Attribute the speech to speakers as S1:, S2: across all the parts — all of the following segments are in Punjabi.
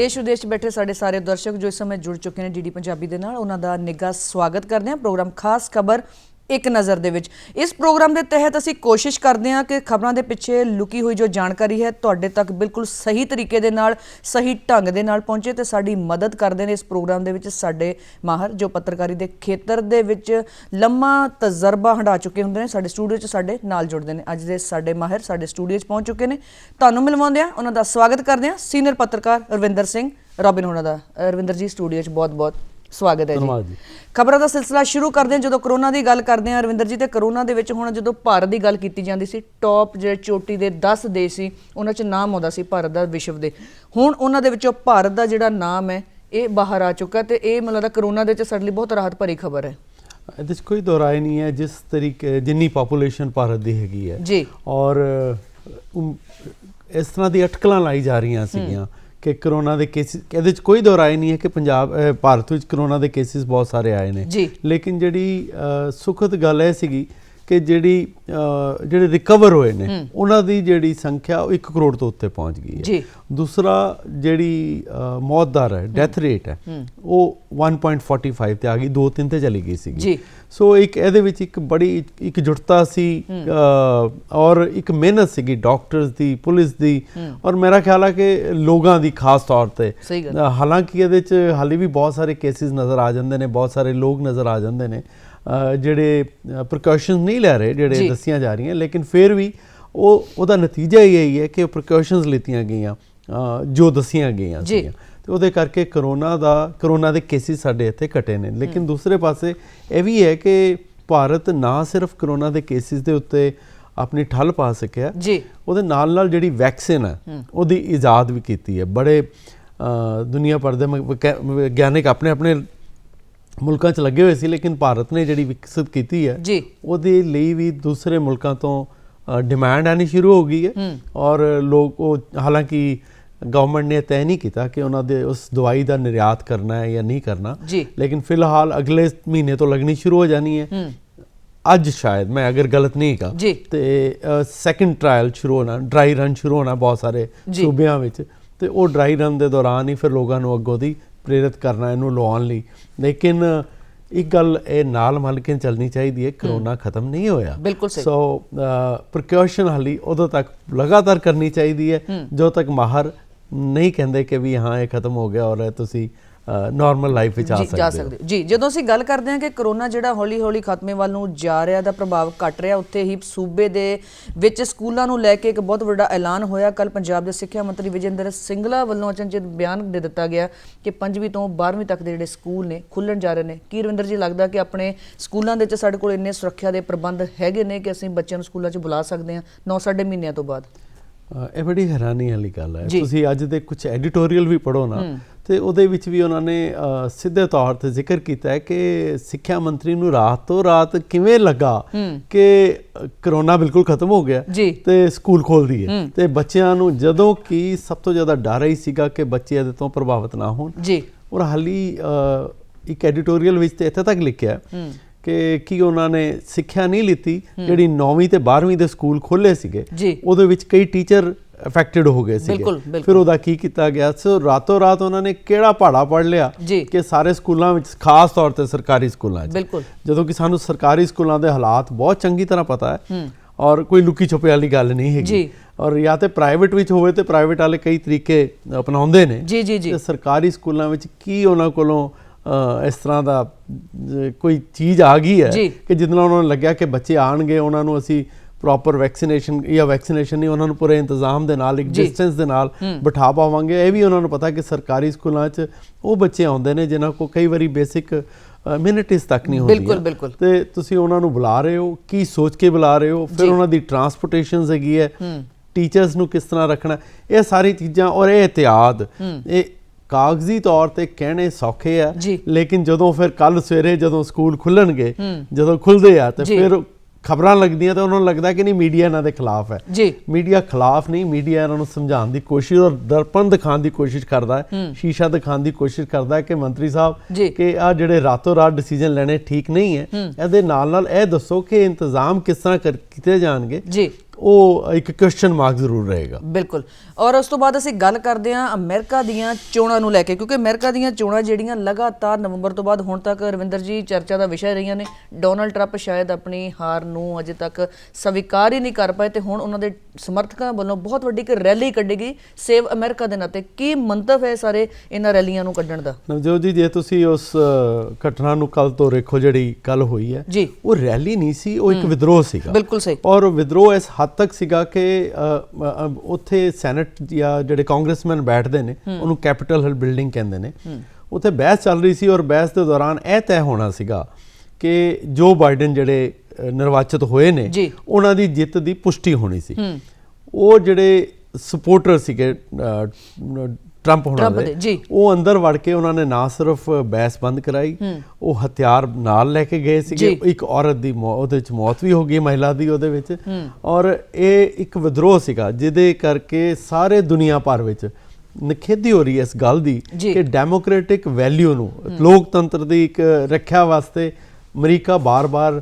S1: देश विदेश बैठे साढ़े सारे दर्शक जो इस समय जुड़ चुके हैं डी पंजाबी दे नाल उन्हां दा निੱਘਾ स्वागत करते हैं प्रोग्राम खास खबर एक नज़र दे विच। इस प्रोग्राम के तहत असी कोशिश करते हैं कि खबरों के पिछे लुकी हुई जो जानकारी है तुहाडे तक बिल्कुल सही तरीके दे नाल सही ढंग दे नाल पहुंचे तो साडी मदद करते हैं। इस प्रोग्राम के विच साडे माहर जो पत्रकारी के खेतर दे विच लम्मा तजर्बा हंडा चुके होंदे ने साडे स्टूडियो च साडे नाल जुड़ते हैं। अज दे साडे माहर साडे स्टूडियो च पहुंच चुके हैं। तुहानूं मिलवाउंदे आ उन्हां दा स्वागत करते हैं सीनियर पत्रकार रविंदर सिंह रॉबिन होना दा। रविंदर जी स्टूडियो च बहुत बहुत स्वागत है जी। खबरों का सिलसिला शुरू करते हैं जो कोरोना की गल करते हैं रविंदर जी। तो कोरोना के हुण जो भारत की गल की जाती सी टॉप जो चोटी के 10 देश सी उन्हां च नाम आउंदा सी भारत का विश्व के। हुण उन्हां दे विचों भारत का जिहड़ा नाम है ये बाहर आ चुका तो ये मतलब कोरोना के साडे लई बहुत राहत भरी खबर है।
S2: ਇਹਦੇ 'ਚ ਕੋਈ दोहराई नहीं है जिस तरीके जिन्नी पॉपूलेशन भारत की हैगी है
S1: जी
S2: और इस तरह की अटकलां लाई जा रही सीगियां कि कोरोना के केसिस ਇਹਦੇ 'ਚ कोई दोहराई नहीं है कि पंजाब भारत में कोरोना के केसिस बहुत सारे आए ने लेकिन जिहड़ी सुखद गल है सीगी कि ਜਿਹੜੇ रिकवर होए ने उन्हां दी जिहड़ी संख्या 1 करोड़ तो उत्ते पहुँच गई है। दूसरा जिहड़ी मौत दर है डेथ रेट है वो 1.45 ते आ गई 2-3 ते चली गई सी। सो एक ਇਹਦੇ ਵਿੱਚ ਇੱਕ बड़ी एकजुटता सी और एक मेहनत सी डॉक्टर्स दी पुलिस दी और मेरा ख्याल है कि लोगों की खास तौर पर। हालांकि ਇਹਦੇ 'ਚ हाली भी बहुत सारे केसिस नज़र आ जाते हैं बहुत सारे लोग नज़र आ जाते हैं ਜਿਹੜੇ प्रिकॉशनस नहीं लै रहे ਜਿਹੜੇ दसिया जा रही हैं लेकिन फिर भी ਉਹਦਾ नतीजा ही यही है कि प्रिकॉशनस लीतियां गईयां जो दसिया गईयां तो ਉਹਦੇ ਕਰਕੇ कोरोना के केसिस ਸਾਡੇ ਇੱਥੇ ਘਟੇ ਨੇ। लेकिन दूसरे पासे ਇਹ भी है कि भारत ना सिर्फ कोरोना के केसिस के उत्ते अपनी ठल पा सकिਆ ਉਹਦੇ ਨਾਲ ਜਿਹੜੀ वैक्सीन है ਉਹਦੀ ईजाद भी की है। बड़े दुनिया भर ਦੇ वैज्ञानिक अपने अपने मुल्कों च लगे हुए सी लेकिन भारत ने जिहड़ी विकसित की है ਉਹਦੇ ਲਈ भी दूसरे मुल्कों तो डिमांड आनी शुरू हो गई है और लोग हालांकि गवर्नमेंट ने तय नहीं किया कि उन्होंने उस दवाई का निर्यात करना है या नहीं करना लेकिन फिलहाल अगले महीने तो लगनी शुरू हो जानी है। अज शायद मैं अगर गलत नहीं कहा तो सैकेंड ट्रायल शुरू होना ड्राई रन शुरू होना बहुत सारे सूबियां विच ते वो ड्राई रन के दौरान ही फिर लोगों को अगों दी प्रेरित करना इनू लवाउण लई। लेकिन एक गल ये नाल मल के चलनी चाहिए है कोरोना खत्म नहीं होया
S1: बिल्कुल सही।
S2: सो प्रिकॉशन हाली उदों तक लगातार करनी चाहिए है जो तक माहर नहीं कहते कि भी हाँ ये खत्म हो गया और तुसी नॉर्मल लाइफ में जा सकते
S1: जी। ਜਦੋਂ ਅਸੀਂ ਗੱਲ ਕਰਦੇ ਹਾਂ ਕਿ ਕੋਰੋਨਾ ਜਿਹੜਾ ਹੌਲੀ ਹੌਲੀ ਖਾਤਮੇ ਵੱਲ ਨੂੰ ਜਾ ਰਿਹਾ ਦਾ ਪ੍ਰਭਾਵ ਘਟ ਰਿਹਾ ਉੱਥੇ ਹੀ ਸੂਬੇ ਦੇ ਵਿੱਚ ਸਕੂਲਾਂ ਨੂੰ ਲੈ ਕੇ ਇੱਕ ਬਹੁਤ ਵੱਡਾ ਐਲਾਨ ਹੋਇਆ। ਕੱਲ ਪੰਜਾਬ ਦੇ ਸਿੱਖਿਆ ਮੰਤਰੀ ਵਿਜੇਂਦਰ ਸਿੰਗਲਾ ਵੱਲੋਂ ਅਚਨਚੇਤ ਬਿਆਨ ਦੇ ਦਿੱਤਾ ਗਿਆ ਕਿ 5ਵੀਂ ਤੋਂ 12ਵੀਂ ਤੱਕ ਦੇ ਜਿਹੜੇ ਸਕੂਲ ਨੇ ਖੁੱਲ੍ਹਣ ਜਾ ਰਹੇ ਨੇ। ਕੀ ਰਵਿੰਦਰ ਜੀ ਲੱਗਦਾ ਕਿ ਆਪਣੇ ਸਕੂਲਾਂ ਦੇ ਵਿੱਚ ਸਾਡੇ ਕੋਲ ਇੰਨੇ ਸੁਰੱਖਿਆ ਦੇ ਪ੍ਰਬੰਧ ਹੈਗੇ ਨੇ ਕਿ ਅਸੀਂ ਬੱਚਿਆਂ ਨੂੰ ਸਕੂਲਾਂ 'ਚ ਬੁਲਾ ਸਕਦੇ ਹਾਂ 9-9.5 ਮਹੀਨਿਆਂ ਤੋਂ ਬਾਅਦ?
S2: ਇਹ ਬੜੀ ਹੈਰਾਨੀ ਵਾਲੀ ਗੱਲ ਹੈ। ਤੁਸੀਂ ਅੱਜ ਦੇ ਕੁਝ ਐਡੀਟੋਰੀਅਲ ਵੀ ਪੜ੍ਹੋ ਨਾ ਤੇ ਉਹਦੇ ਵਿੱਚ ਵੀ ਉਹਨਾਂ ਨੇ ਸਿੱਧੇ ਤੌਰ ਤੇ ਜ਼ਿਕਰ ਕੀਤਾ ਹੈ ਕਿ ਸਿੱਖਿਆ ਮੰਤਰੀ ਨੂੰ ਰਾਤ ਤੋਂ ਰਾਤ ਕਿਵੇਂ ਲੱਗਾ ਕਿ ਕੋਰੋਨਾ ਬਿਲਕੁਲ ਖਤਮ ਹੋ ਗਿਆ ਤੇ ਸਕੂਲ ਖੋਲ ਦਈਏ ਤੇ ਬੱਚਿਆਂ ਨੂੰ ਜਦੋਂ ਕਿ ਸਭ ਤੋਂ ਜ਼ਿਆਦਾ ਡਰ ਹੀ ਸੀਗਾ ਕਿ ਬੱਚੇ ਇਹਦੇ ਤੋਂ ਪ੍ਰਭਾਵਿਤ ਨਾ ਹੋਣ। ਔਰ ਹਾਲੀ ਇੱਕ ਐਡੀਟੋਰੀਅਲ ਵਿੱਚ ਤੇ ਇੱਥੇ ਤੱਕ ਲਿਖਿਆ ਕਿ ਉਹਨਾਂ ਨੇ ਸਿੱਖਿਆ ਨਹੀਂ ਲਿੱਤੀ ਜਿਹੜੀ 9ਵੀਂ ਤੇ 12ਵੀਂ ਦੇ ਸਕੂਲ ਖੋਲ੍ਹੇ ਸੀਗੇ ਉਹਦੇ ਵਿੱਚ ਕਈ ਟੀਚਰ ਅਫੈਕਟਡ ਹੋ ਗਏ ਸੀਗੇ। ਫਿਰ ਉਹਦਾ ਕੀ ਕੀਤਾ ਗਿਆ ਸੋ ਰਾਤੋਂ ਰਾਤ ਉਹਨਾਂ ਨੇ ਕਿਹੜਾ ਪਹਾੜਾ ਪੜ੍ਹ ਲਿਆ ਕਿ ਸਾਰੇ ਸਕੂਲਾਂ ਵਿੱਚ ਖਾਸ ਤੌਰ ਤੇ ਸਰਕਾਰੀ ਸਕੂਲਾਂ 'ਚ ਜਦੋਂ ਕਿ ਸਾਨੂੰ ਸਰਕਾਰੀ ਸਕੂਲਾਂ ਦੇ ਹਾਲਾਤ ਬਹੁਤ ਚੰਗੀ ਤਰ੍ਹਾਂ ਪਤਾ ਹੈ ਔਰ ਕੋਈ ਲੁਕੀ ਛੁਪੇ ਵਾਲੀ ਗੱਲ ਨਹੀਂ ਹੈਗੀ ਔਰ ਜਾਂ ਤੇ ਪ੍ਰਾਈਵੇਟ ਵਿੱਚ ਹੋਵੇ ਤੇ ਪ੍ਰਾਈਵੇਟ ਵਾਲੇ ਕਈ ਤਰੀਕੇ ਅਪਣਾਉਂਦੇ ਨੇ ਤੇ ਸਰਕਾਰੀ ਸਕੂਲਾਂ ਵਿੱਚ ਕੀ ਉਹਨਾਂ ਕੋਲੋਂ इस तरह का कोई चीज़ आ गई है कि जितना उन्होंने लग्या कि बच्चे आएंगे उन्होंने असी प्रॉपर वैक्सीनेशन या वैक्सीनेशन नहीं उन्होंने पूरे इंतजाम के नाल एक डिस्टेंस के नाल बिठा पावांगे। ये भी उन्होंने पता कि सरकारी स्कूलों वो बच्चे आते हैं जिन्हों को कई बार बेसिक मिनटिस तक नहीं होती तो तुसी उन्होंने बुला रहे हो की सोच के बुला रहे हो फिर उन्होंने ट्रांसपोर्टेशन हैगी है टीचर्स नूं किस तरह रखना ये सारी चीज़ां और ये एहतियात ये कागजी तौर पर कहने सौखे है लेकिन जदों फिर कल सवेरे जदों स्कूल खुलणगे जदों खुलते हैं तो फिर खबरां लगदियां तो उन्होंने लगता कि नहीं मीडिया इन्हां दे खिलाफ है। मीडिया खिलाफ नहीं मीडिया इन्हां नूं समझाउण दी कोशिश और दर्पण दिखाउण दी कोशिश करता है शीशा दिखाउण दी कोशिश करता है कि मंत्री साहब कि आ जिहड़े रातों रात डिसीजन लेने ठीक नहीं है। इहदे नाल नाल इह दसो कि इंतजाम किस तरह कीते जाणगे ਉਹ ਇੱਕ ਕੁਐਸਚਨ ਮਾਰਕ ਜ਼ਰੂਰ ਰਹੇਗਾ।
S1: ਬਿਲਕੁਲ। ਔਰ ਉਸ ਤੋਂ ਬਾਅਦ ਅਸੀਂ ਗੱਲ ਕਰਦੇ ਹਾਂ ਅਮਰੀਕਾ ਦੀਆਂ ਚੋਣਾਂ ਨੂੰ ਲੈ ਕੇ, ਕਿਉਂਕਿ ਅਮਰੀਕਾ ਦੀਆਂ ਚੋਣਾਂ ਜਿਹੜੀਆਂ ਲਗਾਤਾਰ ਨਵੰਬਰ ਤੋਂ ਬਾਅਦ ਹੁਣ ਤੱਕ ਰਵਿੰਦਰ ਜੀ ਚਰਚਾ ਦਾ ਵਿਸ਼ਾ ਰਹੀਆਂ ਨੇ। ਡੋਨਲਡ ਟਰੰਪ ਸ਼ਾਇਦ ਆਪਣੀ ਹਾਰ ਨੂੰ ਅਜੇ ਤੱਕ ਸਵੀਕਾਰ ਹੀ ਨਹੀਂ ਕਰ ਪਾਏ ਤੇ ਹੁਣ ਉਹਨਾਂ ਦੇ ਸਮਰਥਕਾਂ ਵੱਲੋਂ ਬਹੁਤ ਵੱਡੀ ਇੱਕ ਰੈਲੀ ਕੱਢੀ ਗਈ ਸੇਵ ਅਮਰੀਕਾ ਦੇ ਨਾਂ ਤੇ। ਕੀ ਮੰਤਵ ਹੈ ਸਾਰੇ ਇਹਨਾਂ ਰੈਲੀਆਂ ਨੂੰ ਕੱਢਣ ਦਾ?
S2: ਨਵਜੋਤ ਜੀ, ਜੇ ਤੁਸੀਂ ਉਸ ਘਟਨਾ ਨੂੰ ਕੱਲ ਤੋਂ ਦੇਖੋ, ਜਿਹੜੀ ਕੱਲ ਹੋਈ ਹੈ
S1: ਜੀ,
S2: ਉਹ ਰੈਲੀ ਨਹੀਂ ਸੀ, ਉਹ ਇੱਕ ਵਿਦਰੋਹ ਸੀਗਾ।
S1: ਬਿਲਕੁਲ ਸਹੀ।
S2: ਔਰ ਵਿਦਰੋਹ ਇਸ ਹੱਦ ਤੱਕ ਸੀਗਾ ਕਿ ਉੱਥੇ ਸੈਨੇਟ ਜਾਂ ਜਿਹੜੇ ਕਾਂਗਰਸਮੈਨ ਬੈਠਦੇ ਨੇ ਉਹਨੂੰ ਕੈਪੀਟਲ ਹਿਲ ਬਿਲਡਿੰਗ ਕਹਿੰਦੇ ਨੇ, ਉੱਥੇ ਬਹਿਸ ਚੱਲ ਰਹੀ ਸੀ ਔਰ ਬਹਿਸ ਦੇ ਦੌਰਾਨ ਇਹ ਤੈਅ ਹੋਣਾ ਸੀਗਾ ਕਿ ਜੋ ਬਾਈਡਨ ਜਿਹੜੇ ਨਿਰਵਾਚਿਤ ਹੋਏ ਨੇ ਉਹਨਾਂ ਦੀ ਜਿੱਤ ਦੀ ਪੁਸ਼ਟੀ ਹੋਣੀ ਸੀ। ਉਹ ਜਿਹੜੇ ਸਪੋਰਟਰ ਸੀਗੇ ਟਰੰਪ ਹੋਣਾ ਦੇ, ਉਹ ਅੰਦਰ ਵੜ ਕੇ ਉਹਨਾਂ ਨੇ ਨਾ ਸਿਰਫ ਬਹਿਸ ਬੰਦ ਕਰਾਈ, ਉਹ ਹਥਿਆਰ ਨਾਲ ਲੈ ਕੇ ਗਏ ਸੀਗੇ। ਇੱਕ ਔਰਤ ਦੀ ਉਹਦੇ ਵਿੱਚ ਮੌਤ ਵੀ ਹੋ ਗਈ, ਮਹਿਲਾ ਦੀ ਉਹਦੇ ਵਿੱਚ। ਔਰ ਇਹ ਇੱਕ ਵਿਦਰੋਹ ਸੀਗਾ ਜਿਹਦੇ ਕਰਕੇ ਸਾਰੇ ਦੁਨੀਆ ਭਰ ਵਿੱਚ ਨਿਖੇਧੀ ਹੋ ਰਹੀ ਹੈ ਇਸ ਗੱਲ ਦੀ ਕਿ ਡੈਮੋਕ੍ਰੈਟਿਕ ਵੈਲਿਊ ਨੂੰ, ਲੋਕਤੰਤਰ ਦੀ ਇੱਕ ਰੱਖਿਆ ਵਾਸਤੇ ਅਮਰੀਕਾ ਬਾਰ-ਬਾਰ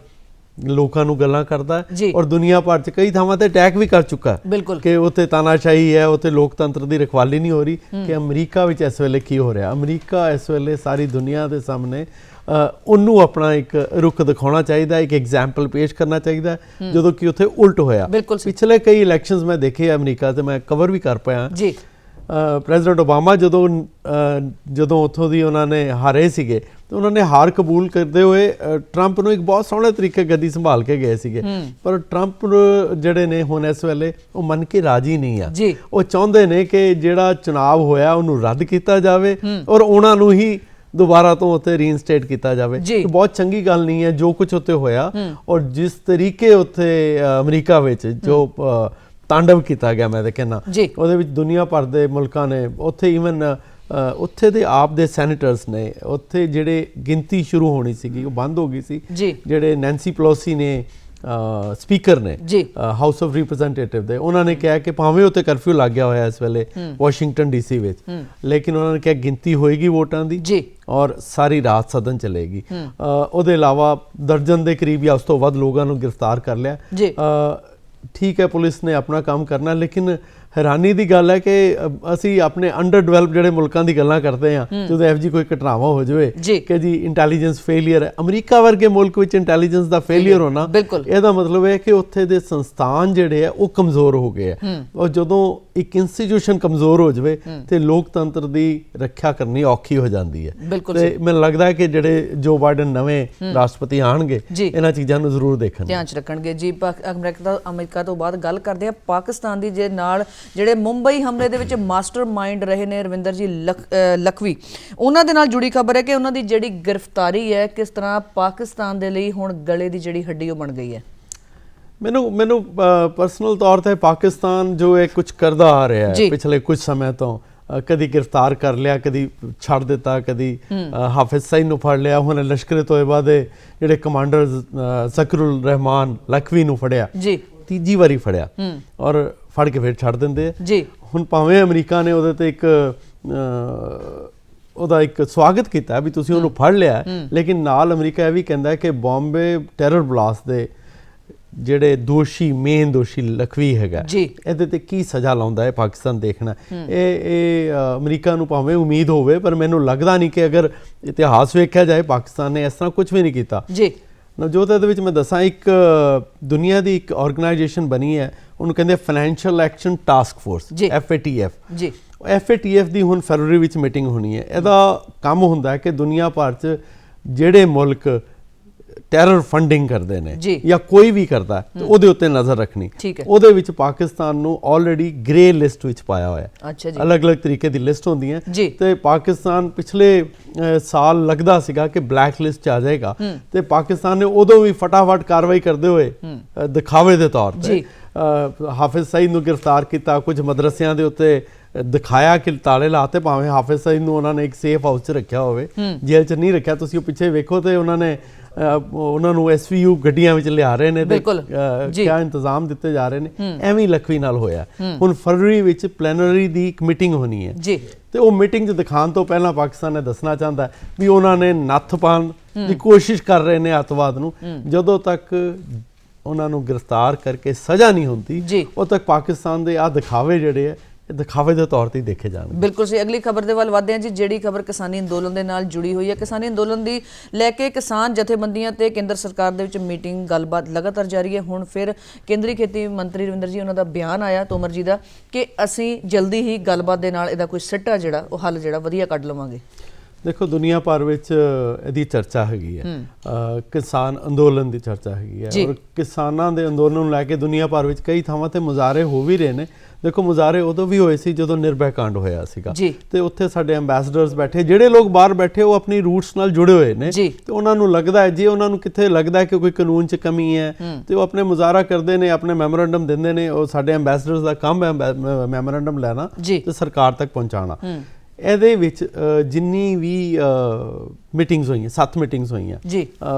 S2: ਲੋਕਾਂ ਨੂੰ ਗੱਲਾਂ ਕਰਦਾ ਔਰ ਦੁਨੀਆ ਭਰ 'ਚ ਕਈ ਥਾਵਾਂ ਤੇ ਅਟੈਕ ਵੀ ਕਰ ਚੁੱਕਾ ਕਿ ਉੱਥੇ ਤਾਨਾਸ਼ਾਹੀ ਹੈ, ਉੱਥੇ ਲੋਕਤੰਤਰ ਦੀ ਰਖਵਾਲੀ ਨਹੀਂ ਹੋ ਰਹੀ। ਕਿ ਅਮਰੀਕਾ ਵਿੱਚ ਇਸ ਵੇਲੇ ਕੀ ਹੋ ਰਿਹਾ? ਅਮਰੀਕਾ ਇਸ ਵੇਲੇ ਸਾਰੀ ਦੁਨੀਆ ਦੇ ਸਾਹਮਣੇ ਉਹਨੂੰ ਆਪਣਾ ਇੱਕ ਰੁਖ ਦਿਖਾਉਣਾ ਚਾਹੀਦਾ, ਇੱਕ ਐਗਜ਼ਾਮਪਲ ਪੇਸ਼ ਕਰਨਾ ਚਾਹੀਦਾ, ਜਦੋਂ ਕਿ ਉੱਥੇ ਉਲਟ ਹੋਇਆ। ਪਿਛਲੇ ਕਈ ਇਲੈਕਸ਼ਨਸ ਮੈਂ ਦੇਖੇ ਅਮਰੀਕਾ ਤੇ, ਮੈਂ ਕਵਰ ਵੀ ਕਰ ਪਾਇਆ। ਪ੍ਰੈਜ਼ੀਡੈਂਟ ਓਬਾਮਾ ਜਦੋਂ ਉੱਥੋਂ ਦੀ ਉਹਨਾਂ ਨੇ ਹਾਰੇ ਸੀਗੇ ਤੇ ਉਹਨਾਂ ਨੇ ਹਾਰ ਕਬੂਲ ਕਰਦੇ ਹੋਏ ਟਰੰਪ ਨੂੰ ਇੱਕ ਬਹੁਤ ਸੋਹਣੇ ਤਰੀਕੇ ਗੱਦੀ ਸੰਭਾਲ ਕੇ ਗਏ ਸੀਗੇ। ਪਰ ਟਰੰਪ ਜਿਹੜੇ ਨੇ ਹੁਣ ਇਸ ਵੇਲੇ ਉਹ ਮੰਨ ਕੇ ਰਾਜੀ ਨਹੀਂ ਆ। ਉਹ ਚਾਹੁੰਦੇ ਨੇ ਕਿ ਜਿਹੜਾ ਚੁਣਾਵ ਹੋਇਆ ਉਹਨੂੰ ਰੱਦ ਕੀਤਾ ਜਾਵੇ ਔਰ ਉਹਨਾਂ ਨੂੰ ਹੀ ਦੁਬਾਰਾ ਤੋਂ ਉੱਥੇ ਰੀਇਨਸਟੇਟ ਕੀਤਾ ਜਾਵੇ। ਬਹੁਤ ਚੰਗੀ ਗੱਲ ਨਹੀਂ ਹੈ ਜੋ ਕੁਝ ਉੱਥੇ ਹੋਇਆ ਔਰ ਜਿਸ ਤਰੀਕੇ ਉੱਥੇ ਅਮਰੀਕਾ ਵਿੱਚ ਜੋ ਤਾਂਡਵ ਕੀਤਾ ਗਿਆ, ਮੈਂ ਤਾਂ ਕਹਿੰਦਾ ਉਹਦੇ ਵਿੱਚ ਦੁਨੀਆ ਭਰ ਦੇ ਮੁਲਕਾਂ ਨੇ, ਉੱਥੇ ਈਵਨ ਉੱਥੇ ਦੇ ਆਪ ਦੇ ਸੈਨੇਟਰਸ ਨੇ, ਉੱਥੇ ਜਿਹੜੇ ਗਿਣਤੀ ਸ਼ੁਰੂ ਹੋਣੀ ਸੀਗੀ ਉਹ ਬੰਦ ਹੋ ਗਈ ਸੀ। ਜਿਹੜੇ ਨੈਂਸੀ ਪਲੋਸੀ ਨੇ ਸਪੀਕਰ ਨੇ ਹਾਊਸ ਆਫ ਰਿਪਰੈਜ਼ੈਂਟੇਟਿਵ ਦੇ, ਉਹਨਾਂ ਨੇ ਕਿਹਾ ਕਿ ਭਾਵੇਂ ਉੱਥੇ ਕਰਫਿਊ ਲੱਗ ਗਿਆ ਹੋਇਆ ਇਸ ਵੇਲੇ ਵਾਸ਼ਿੰਗਟਨ ਡੀਸੀ ਵਿੱਚ, ਲੇਕਿਨ ਉਹਨਾਂ ਨੇ ਕਿਹਾ ਗਿਣਤੀ ਹੋਏਗੀ ਵੋਟਾਂ ਦੀ ਔਰ ਸਾਰੀ ਰਾਤ ਸਦਨ ਚਲੇਗੀ। ਉਹਦੇ ਇਲਾਵਾ ਦਰਜਨ ਦੇ ਕਰੀਬ ਜਾਂ ਉਸ ਤੋਂ ਵੱਧ ਲੋਕਾਂ ਨੂੰ ਗ੍ਰਿਫਤਾਰ ਕਰ ਲਿਆ। ਠੀਕ ਹੈ, ਪੁਲਿਸ ਨੇ ਆਪਣਾ ਕੰਮ ਕਰਨਾ, ਲੇਕਿਨ ਹੈਰਾਨੀ ਦੀ ਗੱਲ ਹੈ ਕਿ ਅਸੀਂ ਆਪਣੇ ਅੰਡਰ ਡਿਵੈਲਪ ਜਿਹੜੇ ਮੁਲਕਾਂ ਦੀ ਗੱਲਾਂ ਕਰਦੇ ਹਾਂ ਜਦੋਂ ਇਹੋ ਜਿਹੀ ਕੋਈ ਘਟਨਾਵਾਂ ਹੋ ਜਾਵੇ ਕਿ ਜੀ ਇੰਟੈਲੀਜੈਂਸ ਫੇਲੀਅਰ ਹੈ। ਅਮਰੀਕਾ ਵਰਗੇ ਮੁਲਕ ਵਿੱਚ ਇੰਟੈਲੀਜੈਂਸ ਦਾ ਫੇਲੀਅਰ ਹੋਣਾ, ਇਹਦਾ ਮਤਲਬ ਹੈ ਕਿ ਉੱਥੇ ਦੇ ਸੰਸਥਾਨ ਜਿਹੜੇ ਆ ਉਹ ਕਮਜ਼ੋਰ ਹੋ ਗਏ ਆ। ਔਰ ਜਦੋਂ ਇੱਕ ਇੰਸਟੀਟਿਊਸ਼ਨ ਕਮਜ਼ੋਰ ਹੋ ਜਾਵੇ ਤੇ ਲੋਕਤੰਤਰ ਦੀ ਰੱਖਿਆ ਕਰਨੀ ਔਖੀ ਹੋ ਜਾਂਦੀ ਹੈ। ਤੇ ਮੈਨੂੰ ਲੱਗਦਾ ਹੈ ਕਿ ਜਿਹੜੇ ਜੋ ਬਾਈਡਨ ਨਵੇਂ ਰਾਸ਼ਟਰਪਤੀ ਆਣਗੇ ਇਹਨਾਂ ਚੀਜ਼ਾਂ ਨੂੰ ਜ਼ਰੂਰ ਦੇਖਣ,
S1: ਧਿਆਨ ਚ ਰੱਖਣਗੇ। ਜੀ, ਅਮਰੀਕਾ ਤੋਂ ਬਾਅਦ ਗੱਲ ਕਰਦੇ ਹਾਂ ਪਾਕਿਸਤਾਨ ਦੀ, ਜੇ ਨਾਲ ਜਿਹੜੇ ਮੁੰਬਈ ਹਮਲੇ ਦੇ ਵਿੱਚ ਮਾਸਟਰ ਮਾਈਂਡ ਰਹੇ ਨੇ ਰਵਿੰਦਰ ਜੀ ਲਖਵੀ, ਉਹਨਾਂ ਦੇ ਨਾਲ ਜੁੜੀ ਖਬਰ ਹੈ ਕਿ ਉਹਨਾਂ ਦੀ ਜਿਹੜੀ ਗ੍ਰਿਫਤਾਰੀ ਹੈ ਕਿਸ ਤਰ੍ਹਾਂ ਪਾਕਿਸਤਾਨ ਦੇ ਲਈ ਹੁਣ ਗਲੇ ਦੀ ਜਿਹੜੀ ਹੱਡੀ ਉਹ ਬਣ ਗਈ ਹੈ।
S2: ਮੈਨੂੰ ਪਰਸਨਲ ਤੌਰ ਤੇ ਪਾਕਿਸਤਾਨ ਜੋ ਇਹ ਕੁਝ ਕਰਦਾ ਆ ਰਿਹਾ ਹੈ ਪਿਛਲੇ ਕੁਝ ਸਮੇਂ ਤੋਂ, ਕਦੀ ਗ੍ਰਿਫਤਾਰ ਕਰ ਲਿਆ, ਕਦੀ ਛੱਡ ਦਿੱਤਾ, ਕਦੀ ਹਾਫਿਜ਼ ਸਈਦ ਨੂੰ ਫੜ ਲਿਆ, ਹੁਣ ਲਸ਼ਕਰ ਤੋਇਬਾ ਦੇ ਜਿਹੜੇ ਕਮਾਂਡਰ ਜ਼ਕਰੁਲ ਰਹਿਮਾਨ ਲਖਵੀ ਨੂੰ ਫੜਿਆ, ਤੀਜੀ ਵਾਰੀ ਫੜਿਆ ਔਰ ਫੜ ਕੇ ਫਿਰ ਛੱਡ ਦਿੰਦੇ ਆ। ਹੁਣ ਭਾਵੇਂ ਅਮਰੀਕਾ ਨੇ ਉਹਦੇ ਤੇ ਉਹਦਾ ਇੱਕ ਸਵਾਗਤ ਕੀਤਾ ਵੀ ਤੁਸੀਂ ਉਹਨੂੰ ਫੜ ਲਿਆ, ਲੇਕਿਨ ਨਾਲ ਅਮਰੀਕਾ ਇਹ ਵੀ ਕਹਿੰਦਾ ਕਿ ਬੰਬੇ ਟੈਰਰ ਬਲਾਸਟ ਦੇ ਜਿਹੜੇ ਮੇਨ ਦੋਸ਼ੀ ਲਖਵੀ ਹੈਗਾ, ਇਹਦੇ ਤੇ ਕੀ ਸਜ਼ਾ ਲਾਉਂਦਾ ਹੈ ਪਾਕਿਸਤਾਨ ਦੇਖਣਾ। ਇਹ ਅਮਰੀਕਾ ਨੂੰ ਭਾਵੇਂ ਉਮੀਦ ਹੋਵੇ, ਪਰ ਮੈਨੂੰ ਲੱਗਦਾ ਨਹੀਂ ਕਿ ਅਗਰ ਇਤਿਹਾਸ ਵੇਖਿਆ ਜਾਏ ਪਾਕਿਸਤਾਨ ਨੇ ਇਸ ਤਰ੍ਹਾਂ ਕੁਝ ਵੀ ਨਹੀਂ ਕੀਤਾ। ਨਵਜੋਤ, ਇਹਦੇ ਵਿੱਚ ਮੈਂ ਦੱਸਾਂ, ਇੱਕ ਦੁਨੀਆ ਦੀ ਇੱਕ ਆਰਗੇਨਾਈਜੇਸ਼ਨ ਬਣੀ ਹੈ, ਉਹਨੂੰ ਕਹਿੰਦੇ financial action task force, FATF। FATF ਦੀ ਹੁਣ ਫਰਵਰੀ ਵਿੱਚ ਮੀਟਿੰਗ ਹੋਣੀ ਹੈ। ਇਹਦਾ ਕੰਮ ਹੁੰਦਾ ਹੈ ਕਿ ਦੁਨੀਆ ਭਰ 'ਚ ਜਿਹੜੇ ਮੁਲਕ ਟੈਰਰ ਫੰਡਿੰਗ ਕਰਦੇ ਨੇ ਜਾਂ ਕੋਈ ਵੀ ਕਰਦਾ ਤੇ ਉਹਦੇ ਉੱਤੇ ਨਜ਼ਰ ਰੱਖਣੀ। ਉਹਦੇ ਵਿੱਚ ਪਾਕਿਸਤਾਨ ਨੂੰ ਆਲਰੇਡੀ ਗ੍ਰੇ ਲਿਸਟ ਵਿੱਚ ਪਾਇਆ ਹੋਇਆ ਹੈ। ਅਲੱਗ-ਅਲੱਗ ਤਰੀਕੇ ਦੀ ਲਿਸਟ ਹੁੰਦੀਆਂ ਤੇ ਪਾਕਿਸਤਾਨ ਪਿਛਲੇ ਸਾਲ ਲੱਗਦਾ ਸੀਗਾ ਕਿ ਬਲੈਕ ਲਿਸਟ 'ਚ ਆ ਜਾਏਗਾ ਤੇ ਪਾਕਿਸਤਾਨ ਨੇ ਉਦੋਂ ਵੀ ਫਟਾਫਟ ਕਾਰਵਾਈ ਕਰਦੇ ਹੋਏ ਦਿਖਾਵੇ ਦੇ ਤੌਰ ਤੇ ਹਾਫਿਜ਼ ਸਈਦ ਨੂੰ ਗ੍ਰਿਫਤਾਰ ਕੀਤਾ, ਕੁਝ ਮਦਰਸਿਆਂ ਦੇ ਉੱਤੇ ਦਿਖਾਇਆ ਕਿ ਤਾਲੇ ਲਾਤੇ, ਭਾਵੇਂ ਹਾਫਿਜ਼ ਸਈਦ ਨੂੰ ਉਹਨਾਂ ਨੇ ਇੱਕ ਸੇਫ ਹਾਊਸ 'ਚ ਰੱਖਿਆ ਹੋਵੇ, ਜੇਲ੍ਹ 'ਚ ਨਹੀਂ ਰੱਖਿਆ। ਤੁਸੀਂ ਉਹ ਪਿੱਛੇ ਵੇਖੋ ਤੇ ਉਹਨਾਂ ਨੂੰ SVU ਗੱਡੀਆਂ ਵਿੱਚ ਲਿਆ ਰਹੇ ਨੇ ਤੇ ਕਿਆ ਇੰਤਜ਼ਾਮ ਦਿੱਤੇ ਜਾ ਰਹੇ ਨੇ। ਐਵੇਂ ਲਖਵੀ ਨਾਲ ਹੋਇਆ। ਹੁਣ ਫਰਵਰੀ ਵਿੱਚ ਪਲੈਨਰੀ ਦੀ ਇੱਕ ਮੀਟਿੰਗ ਹੋਣੀ ਹੈ ਤੇ ਉਹ ਮੀਟਿੰਗ 'ਚ ਦਿਖਾਉਣ ਤੋਂ ਪਹਿਲਾਂ ਪਾਕਿਸਤਾਨ ਨੇ ਦੱਸਣਾ ਚਾਹੁੰਦਾ ਵੀ ਉਹਨਾਂ ਨੇ ਨੱਥ ਪਾਉਣ ਦੀ ਕੋਸ਼ਿਸ਼ ਕਰ ਰਹੇ ਨੇ ਅੱਤਵਾਦ ਨੂੰ। ਜਦੋਂ ਤੱਕ ਉਹਨਾਂ ਨੂੰ ਗ੍ਰਿਫਤਾਰ ਕਰਕੇ ਸਜ਼ਾ ਨਹੀਂ ਹੁੰਦੀ, ਉਦੋਂ ਤੱਕ ਪਾਕਿਸਤਾਨ ਦੇ ਆ ਦਿਖਾਵੇ ਜਿਹੜੇ ਆ ਇਹ ਦਿਖਾਵੇ ਦੇ ਤੌਰ ਤੇ ਦੇਖੇ ਜਾਣਗੇ।
S1: ਬਿਲਕੁਲ ਸਹੀ। ਅਗਲੀ ਖਬਰ ਦੇ ਵੱਲ ਵਧਦੇ ਹਾਂ ਜੀ, ਜਿਹੜੀ ਖਬਰ ਕਿਸਾਨੀ ਅੰਦੋਲਨ ਦੇ ਨਾਲ ਜੁੜੀ ਹੋਈ ਹੈ। ਕਿਸਾਨੀ ਅੰਦੋਲਨ ਦੀ ਲੈ ਕੇ ਕਿਸਾਨ ਜਥੇਬੰਦੀਆਂ ਤੇ ਕੇਂਦਰ ਸਰਕਾਰ ਦੇ ਵਿੱਚ ਮੀਟਿੰਗ ਗੱਲਬਾਤ ਲਗਾਤਾਰ ਜਾਰੀ ਹੈ। ਹੁਣ ਫਿਰ ਕੇਂਦਰੀ ਖੇਤੀ ਮੰਤਰੀ ਰਵਿੰਦਰ ਜੀ ਉਹਨਾਂ ਦਾ ਬਿਆਨ ਆਇਆ, ਤੋਮਰ ਜੀ ਦਾ, ਕਿ ਅਸੀਂ ਜਲਦੀ ਹੀ ਗੱਲਬਾਤ ਦੇ ਨਾਲ ਇਹਦਾ ਕੋਈ ਸਿੱਟਾ ਜਿਹੜਾ ਉਹ ਹੱਲ ਜਿਹੜਾ ਵਧੀਆ ਕੱਢ ਲਵਾਂਗੇ।
S2: ਦੇਖੋ ਦੁਨੀਆ ਭਰ ਵਿੱਚ ਇਹਦੀ ਚਰਚਾ ਹੈਗੀ ਹੈ, ਕਿਸਾਨ ਅੰਦੋਲਨ ਦੀ ਚਰਚਾ ਹੈਗੀ ਹੈ, ਔਰ ਕਿਸਾਨਾਂ ਦੇ ਅੰਦੋਲਨ ਨੂੰ ਲੈ ਕੇ ਦੁਨੀਆ ਭਰ ਵਿੱਚ ਕਈ ਥਾਵਾਂ ਤੇ ਮੁਜ਼ਾਹਰੇ ਹੋ ਵੀ ਰਹੇ ਨੇ। ਦੇਖੋ ਮੁਜ਼ਾਹਰੇ ਉਦੋਂ ਵੀ ਹੋਏ ਸੀ ਜਦੋਂ ਨਿਰਭੈ ਕਾਂਡ ਹੋਇਆ ਸੀਗਾ, ਤੇ ਉੱਥੇ ਸਾਡੇ ਐਂਬੈਸਡਰਸ ਬੈਠੇ, ਜਿਹੜੇ ਲੋਕ ਬਾਹਰ ਬੈਠੇ ਉਹ ਆਪਣੀ ਰੂਟਸ ਨਾਲ ਜੁੜੇ ਹੋਏ ਨੇ, ਤੇ ਉਹਨਾਂ ਨੂੰ ਲੱਗਦਾ ਹੈ, ਜੇ ਉਹਨਾਂ ਨੂੰ ਕਿੱਥੇ ਲੱਗਦਾ ਹੈ ਕਿ ਕੋਈ ਕਾਨੂੰਨ 'ਚ ਕਮੀ ਹੈ, ਤੇ ਉਹ ਆਪਣੇ ਮੁਜ਼ਾਹਰਾ ਕਰਦੇ ਨੇ, ਆਪਣੇ ਮੈਮੋਰੈਂਡਮ ਦਿੰਦੇ ਨੇ। ਉਹ ਸਾਡੇ ਐਂਬੈਸਡਰਸ ਦਾ ਕੰਮ ਹੈ ਮੈਮੋਰੈਂਡਮ ਲੈਣਾ ਤੇ ਸਰਕਾਰ ਤੱਕ ਪਹੁੰਚਾਉਣਾ। ਇਹਦੇ ਵਿੱਚ ਜਿੰਨੀ ਵੀ ਮੀਟਿੰਗਸ ਹੋਈਆਂ, 7 ਮੀਟਿੰਗਸ ਹੋਈਆਂ,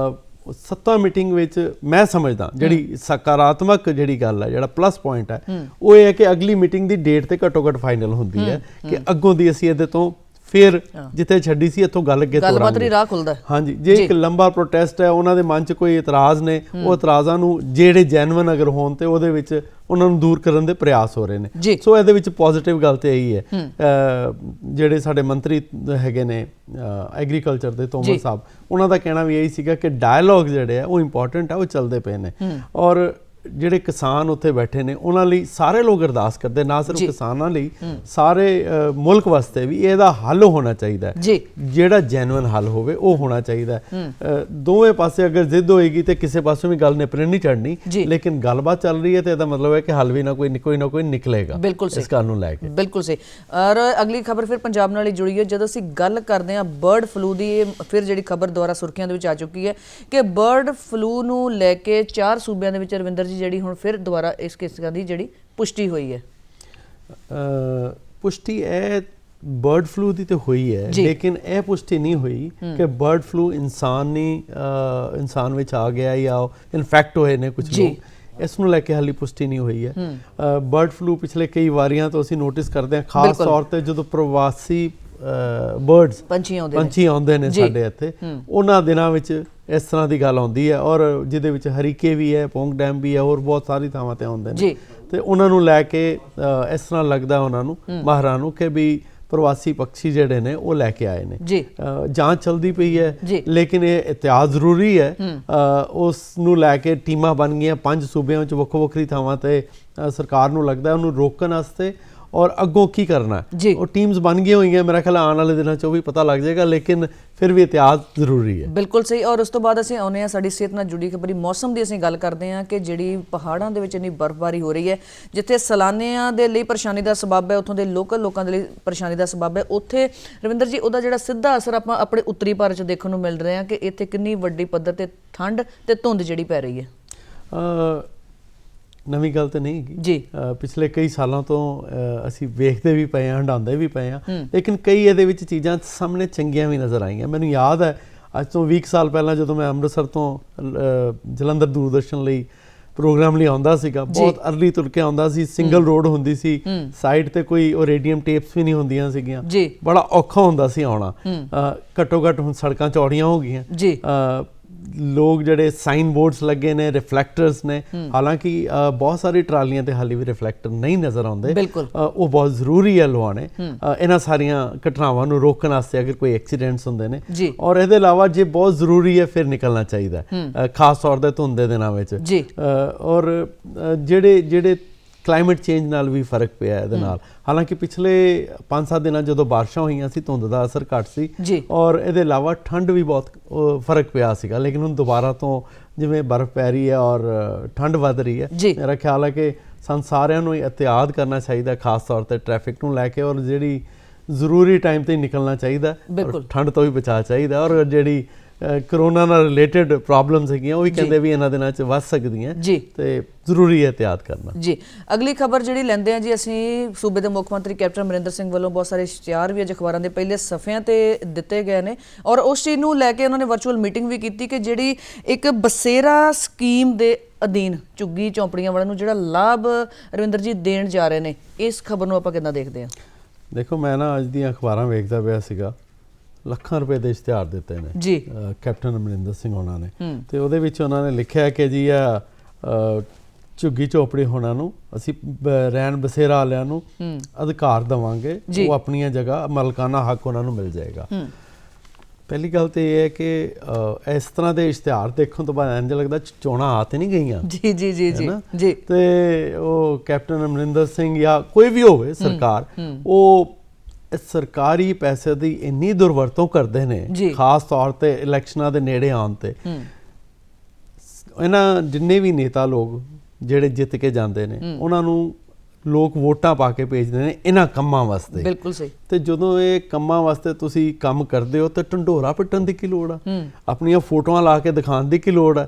S2: 7 ਮੀਟਿੰਗ ਵਿੱਚ ਮੈਂ ਸਮਝਦਾ ਜਿਹੜੀ ਸਕਾਰਾਤਮਕ ਜਿਹੜੀ ਗੱਲ ਹੈ, ਜਿਹੜਾ ਪਲੱਸ ਪੁਆਇੰਟ ਹੈ, ਉਹ ਇਹ ਹੈ ਕਿ ਅਗਲੀ ਮੀਟਿੰਗ ਦੀ ਡੇਟ ਤੇ ਘੱਟੋ ਘੱਟ ਫਾਈਨਲ ਹੁੰਦੀ ਹੈ ਕਿ ਅੱਗੋਂ ਦੀ ਅਸੀਂ ਇਹਦੇ ਤੋਂ ਫਿਰ ਜਿੱਥੇ ਛੱਡੀ ਸੀ ਇੱਥੋਂ ਗੱਲ ਅੱਗੇ ਤੋਰਾਂਗੇ।
S1: ਰਾਹ ਖੁੱਲਦਾ।
S2: ਹਾਂਜੀ, ਜੇ ਇੱਕ ਲੰਬਾ ਪ੍ਰੋਟੈਸਟ ਹੈ, ਉਹਨਾਂ ਦੇ ਮਨ 'ਚ ਕੋਈ ਇਤਰਾਜ਼ ਨੇ, ਉਹ ਇਤਰਾਜ਼ਾਂ ਨੂੰ ਜਿਹੜੇ ਜੈਨੂਇਨ ਅਗਰ ਹੋਣ ਤੇ ਉਹਦੇ ਵਿੱਚ ਉਹਨਾਂ ਨੂੰ ਦੂਰ ਕਰਨ ਦੇ ਪ੍ਰਯਾਸ ਹੋ ਰਹੇ ਨੇ। ਸੋ ਇਹਦੇ ਵਿੱਚ ਪੋਜ਼ਿਟਿਵ ਗੱਲ ਤੇ ਇਹੀ ਹੈ। ਜਿਹੜੇ ਸਾਡੇ ਮੰਤਰੀ ਹੈਗੇ ਨੇ ਐਗਰੀਕਲਚਰ ਦੇ, ਤੋਮਰ ਸਾਹਿਬ, ਉਹਨਾਂ ਦਾ ਕਹਿਣਾ ਵੀ ਇਹੀ ਸੀਗਾ ਕਿ ਡਾਇਲੋਗ ਜਿਹੜੇ ਆ ਉਹ ਇੰਪੋਰਟੈਂਟ ਆ, ਉਹ ਚੱਲਦੇ ਪਏ ਨੇ। ਔਰ ਜਿਹੜੇ ਕਿਸਾਨ ਉੱਥੇ ਬੈਠੇ ਨੇ ਉਹਨਾਂ ਲਈ ਸਾਰੇ ਲੋਕ ਅਰਦਾਸ ਕਰਦੇ, ਨਾ ਸਿਰਫ ਕਿਸਾਨਾਂ ਲਈ, ਸਾਰੇ ਮੁਲਕ ਵਾਸਤੇ ਵੀ ਇਹਦਾ ਹੱਲ ਹੋਣਾ ਚਾਹੀਦਾ, ਜਿਹੜਾ ਜੈਨੂਇਨ ਹੱਲ ਹੋਵੇ ਉਹ ਹੋਣਾ ਚਾਹੀਦਾ। ਦੋਵੇਂ ਪਾਸੇ ਅਗਰ ਜ਼ਿੱਦ ਹੋਏਗੀ ਤੇ ਕਿਸੇ ਪਾਸੋਂ ਵੀ ਗੱਲ ਨਿਪਰੇ ਨਹੀਂ ਚੜਨੀ, ਲੇਕਿਨ ਗੱਲਬਾਤ ਚੱਲ ਰਹੀ ਹੈ ਤੇ ਇਹਦਾ ਮਤਲਬ ਹੈ ਕਿ ਹੱਲ ਵੀ ਕੋਈ ਨਾ ਕੋਈ ਨਿਕਲੇਗਾ ਇਸ ਗੱਲ ਨੂੰ ਲੈ ਕੇ।
S1: ਬਿਲਕੁਲ ਸਹੀ। ਔਰ ਅਗਲੀ ਖਬਰ ਫਿਰ ਪੰਜਾਬ ਨਾਲ ਹੀ ਜੁੜੀ ਹੈ। ਜਦੋਂ ਅਸੀਂ ਗੱਲ ਕਰਦੇ ਹਾਂ ਬਰਡ ਫਲੂ ਦੀ, ਫਿਰ ਜਿਹੜੀ ਖਬਰ ਦੁਆਰਾ ਸੁਰਖੀਆਂ ਦੇ ਵਿੱਚ ਆ ਚੁੱਕੀ ਹੈ ਕਿ ਬਰਡ ਫਲੂ ਨੂੰ ਲੈ ਕੇ 4 ਸੂਬਿਆਂ ਦੇ ਵਿੱਚ ਰਵਿੰਦਰ ਜਿਹੜੀ ਹੁਣ ਫਿਰ ਦੁਬਾਰਾ ਇਸ ਕੇਸਾਂ ਦੀ ਜਿਹੜੀ ਪੁਸ਼ਟੀ ਹੋਈ ਹੈ।
S2: ਪੁਸ਼ਟੀ ਇਹ ਬਰਡ ਫਲੂ ਦੀ ਤੇ ਹੋਈ ਹੈ, ਲੇਕਿਨ ਇਹ ਪੁਸ਼ਟੀ ਨਹੀਂ ਹੋਈ ਕਿ ਬਰਡ ਫਲੂ ਇਨਸਾਨ ਵਿੱਚ ਆ ਗਿਆ ਜਾਂ ਇਨਫੈਕਟ ਹੋਏ ਨੇ ਕੁਝ ਲੋਕ। ਇਸ ਨੂੰ ਲੈ ਕੇ ਹਾਲੀ ਪੁਸ਼ਟੀ ਨਹੀਂ ਹੋਈ ਹੈ। ਬਰਡ ਫਲੂ ਪਿਛਲੇ ਕਈ ਵਾਰੀਆਂ ਤੋਂ ਅਸੀਂ ਨੋਟਿਸ ਕਰਦੇ ਹਾਂ, ਖਾਸ ਤੌਰ ਤੇ ਜਦੋਂ ਪ੍ਰਵਾਸੀ ਬਰਡਸ ਪੰਛੀ ਆਉਂਦੇ ਨੇ ਸਾਡੇ ਇੱਥੇ, ਉਹਨਾਂ ਦਿਨਾਂ ਵਿੱਚ ਇਸ ਤਰ੍ਹਾਂ ਦੀ ਗੱਲ ਆਉਂਦੀ ਹੈ। ਔਰ ਜਿਹਦੇ ਵਿੱਚ ਹਰੀਕੇ ਵੀ ਹੈ, ਪੌਂਗ ਡੈਮ ਵੀ ਹੈ, ਹੋਰ ਬਹੁਤ ਸਾਰੀ ਥਾਵਾਂ ਤੇ ਆਉਂਦੇ ਨੇ, ਤੇ ਉਹਨਾਂ ਨੂੰ ਲੈ ਕੇ ਇਸ ਤਰ੍ਹਾਂ ਲੱਗਦਾ ਉਹਨਾਂ ਨੂੰ, ਮਾਹਰਾਂ ਨੂੰ, ਕਿ ਵੀ ਪ੍ਰਵਾਸੀ ਪੰਛੀ ਜਿਹੜੇ ਨੇ ਉਹ ਲੈ ਕੇ ਆਏ ਨੇ। ਜਾਂਚ ਚੱਲਦੀ ਪਈ ਹੈ, ਲੇਕਿਨ ਇਹ ਇhtiyat ਜ਼ਰੂਰੀ ਹੈ। ਉਸ ਨੂੰ ਲੈ ਕੇ ਟੀਮਾਂ ਬਣ ਗਈਆਂ 5 ਸੂਬਿਆਂ ਵਿੱਚ, ਵੱਖੋ ਵੱਖਰੀ ਥਾਵਾਂ ਤੇ ਸਰਕਾਰ ਨੂੰ ਲੱਗਦਾ ਉਹਨੂੰ ਰੋਕਣ ਵਾਸਤੇ ਔਰ ਅੱਗੋਂ ਕੀ ਕਰਨਾ। ਉਹ ਟੀਮਸ ਬਣ ਗਈਆਂ ਹੋਈਆਂ, ਮੇਰਾ ਖਿਆਲ ਆਉਣ ਵਾਲੇ ਦਿਨਾਂ 'ਚ ਉਹ ਵੀ ਪਤਾ ਲੱਗ ਜਾਏਗਾ, ਲੇਕਿਨ ਫਿਰ ਵੀ ਇhtiyat ਜ਼ਰੂਰੀ ਹੈ।
S1: ਬਿਲਕੁਲ ਸਹੀ। ਔਰ ਉਸ ਤੋਂ ਬਾਅਦ ਅਸੀਂ ਆਉਂਦੇ ਹਾਂ ਸਾਡੀ ਸਿਹਤ ਨਾਲ ਜੁੜੀ ਖਬਰੀ ਮੌਸਮ ਦੀ। ਅਸੀਂ ਗੱਲ ਕਰਦੇ ਹਾਂ ਕਿ ਜਿਹੜੀ ਪਹਾੜਾਂ ਦੇ ਵਿੱਚ ਇੰਨੀ ਬਰਫ਼ਬਾਰੀ ਹੋ ਰਹੀ ਹੈ, ਜਿੱਥੇ ਸੈਲਾਨੀਆਂ ਦੇ ਲਈ ਪਰੇਸ਼ਾਨੀ ਦਾ ਸਬੱਬ ਹੈ, ਉੱਥੋਂ ਦੇ ਲੋਕਲ ਲੋਕਾਂ ਦੇ ਲਈ ਪਰੇਸ਼ਾਨੀ ਦਾ ਸਬੱਬ ਹੈ, ਉੱਥੇ ਰਵਿੰਦਰ ਜੀ ਉਹਦਾ ਜਿਹੜਾ ਸਿੱਧਾ ਅਸਰ ਆਪਾਂ ਆਪਣੇ ਉੱਤਰੀ ਭਾਰਤ 'ਚ ਦੇਖਣ ਨੂੰ ਮਿਲ ਰਿਹਾ ਕਿ ਇੱਥੇ ਕਿੰਨੀ ਵੱਡੀ ਪੱਧਰ ਤੇ ਠੰਡ ਤੇ ਧੁੰਦ ਜਿਹੜੀ ਪੈ ਰਹੀ ਹੈ।
S2: ਨਵੀਂ ਗੱਲ ਤਾਂ ਨਹੀਂ ਹੈਗੀ, ਪਿਛਲੇ ਕਈ ਸਾਲਾਂ ਤੋਂ ਅਸੀਂ ਵੇਖਦੇ ਵੀ ਪਏ ਹਾਂ, ਹੰਡਾਉਂਦੇ ਵੀ ਪਏ ਹਾਂ, ਲੇਕਿਨ ਕਈ ਇਹਦੇ ਵਿੱਚ ਚੀਜ਼ਾਂ ਸਾਹਮਣੇ ਚੰਗੀਆਂ ਵੀ ਨਜ਼ਰ ਆਈਆਂ। ਮੈਨੂੰ ਯਾਦ ਹੈ ਅੱਜ ਤੋਂ 20 ਸਾਲ ਪਹਿਲਾਂ ਜਦੋਂ ਮੈਂ ਅੰਮ੍ਰਿਤਸਰ ਤੋਂ ਜਲੰਧਰ ਦੂਰਦਰਸ਼ਨ ਲਈ ਪ੍ਰੋਗਰਾਮ ਲਈ ਆਉਂਦਾ ਸੀਗਾ, ਬਹੁਤ ਅਰਲੀ ਤੁਰ ਕੇ ਆਉਂਦਾ ਸੀ, ਸਿੰਗਲ ਰੋਡ ਹੁੰਦੀ ਸੀ, ਸਾਈਡ ਤੇ ਕੋਈ ਉਹ ਰੇਡੀਅਮ ਟੇਪਸ ਵੀ ਨਹੀਂ ਹੁੰਦੀਆਂ ਸੀਗੀਆਂ, ਬੜਾ ਔਖਾ ਹੁੰਦਾ ਸੀ ਆਉਣਾ। ਘੱਟੋ ਘੱਟ ਹੁਣ ਸੜਕਾਂ ਚੌੜੀਆਂ ਹੋ ਗਈਆਂ, ਲੋਕ ਜਿਹੜੇ ਸਾਈਨ ਬੋਰਡਸ ਲੱਗੇ ਨੇ, ਰਿਫਲੈਕਟਰਸ ਨੇ, ਹਾਲਾਂਕਿ ਬਹੁਤ ਸਾਰੀ ਟਰਾਲੀਆਂ ਤੇ ਹਾਲੇ ਵੀ ਰਿਫਲੈਕਟਰ ਨਹੀਂ ਨਜ਼ਰ ਆਉਂਦੇ, ਉਹ ਬਹੁਤ ਜ਼ਰੂਰੀ ਹੈ ਲਵਾਉਣੇ ਇਹਨਾਂ ਸਾਰੀਆਂ ਘਟਨਾਵਾਂ ਨੂੰ ਰੋਕਣ ਵਾਸਤੇ ਅਗਰ ਕੋਈ ਐਕਸੀਡੈਂਟਸ ਹੁੰਦੇ ਨੇ। ਔਰ ਇਹਦੇ ਇਲਾਵਾ ਜੇ ਬਹੁਤ ਜ਼ਰੂਰੀ ਹੈ ਫਿਰ ਨਿਕਲਣਾ ਚਾਹੀਦਾ, ਖਾਸ ਤੌਰ ਤੇ ਧੁੰਦ ਦੇ ਦਿਨਾਂ ਵਿੱਚ। ਔਰ ਜਿਹੜੇ ਕਲਾਈਮੇਟ ਚੇਂਜ ਨਾਲ ਵੀ ਫਰਕ ਪਿਆ ਇਹਦੇ ਨਾਲ। ਹਾਲਾਂਕਿ ਪਿਛਲੇ 5-7 ਦਿਨਾਂ ਜਦੋਂ ਬਾਰਿਸ਼ਾਂ ਹੋਈਆਂ ਸੀ, ਧੁੰਦ ਦਾ ਅਸਰ ਘੱਟ ਸੀ, ਔਰ ਇਹਦੇ ਇਲਾਵਾ ਠੰਡ ਵੀ ਬਹੁਤ ਫਰਕ ਪਿਆ ਸੀਗਾ। ਲੇਕਿਨ ਹੁਣ ਦੁਬਾਰਾ ਤੋਂ ਜਿਵੇਂ ਬਰਫ਼ ਪੈ ਰਹੀ ਹੈ ਔਰ ਠੰਡ ਵੱਧ ਰਹੀ ਹੈ, ਮੇਰਾ ਖਿਆਲ ਹੈ ਕਿ ਸਾਨੂੰ ਸਾਰਿਆਂ ਨੂੰ ਇhtiyat ਕਰਨਾ ਚਾਹੀਦਾ, ਖਾਸ ਤੌਰ ਤੇ ਟ੍ਰੈਫਿਕ ਨੂੰ ਲੈ ਕੇ, ਔਰ ਜਿਹੜੀ ਜ਼ਰੂਰੀ ਟਾਈਮ ਤੇ ਨਿਕਲਣਾ ਚਾਹੀਦਾ, ਠੰਡ ਤੋਂ ਵੀ ਬਚਾ ਚਾਹੀਦਾ। ਔਰ ਜਿਹੜੀ ਕਰੋਨਾ ਨਾਲ ਰਿਲੇਟਡ ਪ੍ਰੋਬਲਮਸ ਹੈਗੀਆਂ ਉਹ ਵੀ ਕਹਿੰਦੇ ਵੀ ਇਹਨਾਂ ਦਿਨਾਂ 'ਚ ਵੱਧ ਸਕਦੀਆਂ, ਤੇ ਜ਼ਰੂਰੀ ਹੈ ਇhtiyat ਕਰਨਾ।
S1: ਅਗਲੀ ਖਬਰ ਜਿਹੜੀ ਲੈਂਦੇ ਹਾਂ ਜੀ ਅਸੀਂ, ਸੂਬੇ ਦੇ ਮੁੱਖ ਮੰਤਰੀ ਕੈਪਟਨ ਅਮਰਿੰਦਰ ਸਿੰਘ ਵੱਲੋਂ ਬਹੁਤ ਸਾਰੇ ਇਸ਼ਤਿਹਾਰ ਵੀ ਅੱਜ ਅਖਬਾਰਾਂ ਦੇ ਪਹਿਲੇ ਸਫ਼ਿਆਂ ਤੇ ਦਿੱਤੇ ਗਏ ਨੇ, ਔਰ ਉਸ ਚੀਜ਼ ਨੂੰ ਲੈ ਕੇ ਉਹਨਾਂ ਨੇ ਵਰਚੁਅਲ ਮੀਟਿੰਗ ਵੀ ਕੀਤੀ ਕਿ ਜਿਹੜੀ ਇੱਕ ਬਸੇਰਾ ਸਕੀਮ ਦੇ ਅਧੀਨ ਝੁੱਗੀ ਝੌਂਪੜੀਆਂ ਵਾਲਿਆਂ ਨੂੰ ਜਿਹੜਾ ਲਾਭ ਰਵਿੰਦਰ ਜੀ ਦੇਣ ਜਾ ਰਹੇ ਨੇ, ਇਸ ਖਬਰ ਨੂੰ ਆਪਾਂ ਕਿੱਦਾਂ ਦੇਖਦੇ ਹਾਂ?
S2: ਦੇਖੋ, ਮੈਂ ਨਾ ਅੱਜ ਦੀਆਂ ਅਖਬਾਰਾਂ ਵੇਖਦਾ ਪਿਆ ਸੀਗਾ, ਲੱਖਾਂ ਰੁਪਏ ਦੇ ਇਸ਼ਤਿਹਾਰ ਦਿੱਤੇ ਨੇ ਕੈਪਟਨ ਅਮਰਿੰਦਰ ਸਿੰਘ ਉਹਨਾਂ ਨੇ, ਤੇ ਉਹਦੇ ਵਿੱਚ ਉਹਨਾਂ ਨੇ ਲਿਖਿਆ ਕਿ ਜੀ ਝੁੱਗੀ ਝੋਪੜੀ ਹੋਣਾ ਨੂੰ ਅਸੀਂ ਰਹਿਣ ਬਸੇਰਾ ਵਾਲਿਆਂ ਨੂੰ ਅਧਿਕਾਰ ਦੇਵਾਂਗੇ, ਉਹ ਆਪਣੀਆਂ ਜਗ੍ਹਾ ਮਾਲਕਾਨਾ ਹੱਕ ਉਹਨਾਂ ਨੂੰ ਮਿਲ ਜਾਏਗਾ। ਪਹਿਲੀ ਗੱਲ ਤੇ ਇਹ ਹੈ ਕਿ ਇਸ ਤਰ੍ਹਾਂ ਦੇ ਇਸ਼ਤਿਹਾਰ ਦੇਖਣ ਤੋਂ ਬਾਅਦ ਇੰਝ ਲੱਗਦਾ ਚੋਣਾਂ ਆ ਤੇ ਨਹੀਂ ਗਈਆਂ।
S1: ਜੀ ਜੀ ਜੀ ਜੀ ਜੀ।
S2: ਤੇ ਉਹ ਕੈਪਟਨ ਅਮਰਿੰਦਰ ਸਿੰਘ ਜਾਂ ਕੋਈ ਵੀ ਹੋਵੇ ਸਰਕਾਰ, ਉਹ ਸਰਕਾਰੀ ਪੈਸੇ ਦੀ ਇੰਨੀ ਦੁਰਵਰਤੋਂ ਕਰਦੇ ਨੇ, ਖਾਸ ਤੌਰ ਤੇ ਇਲੈਕਸ਼ਨਾਂ ਦੇ ਨੇੜੇ ਆਉਣ ਤੇ। ਇਹਨਾਂ ਜਿੰਨੇ ਵੀ ਨੇਤਾ ਲੋਕ ਜਿਹੜੇ ਜਿੱਤ ਕੇ ਜਾਂਦੇ ਨੇ, ਉਹਨਾਂ ਨੂੰ ਲੋਕ ਵੋਟਾਂ ਪਾ ਕੇ ਭੇਜਦੇ ਨੇ ਇਹਨਾਂ ਕੰਮਾਂ ਵਾਸਤੇ। ਬਿਲਕੁਲ ਸਹੀ। ਤੇ ਜਦੋਂ ਇਹ ਕੰਮਾਂ ਵਾਸਤੇ ਤੁਸੀਂ ਕੰਮ ਕਰਦੇ ਹੋ ਤਾਂ ਢੰਡੋਰਾ ਪਿੱਟਣ ਦੀ ਕੀ ਲੋੜ ਆ? ਆਪਣੀਆਂ ਫੋਟੋਆਂ ਲਾ ਕੇ ਦਿਖਾਉਣ ਦੀ ਕੀ ਲੋੜ ਆ?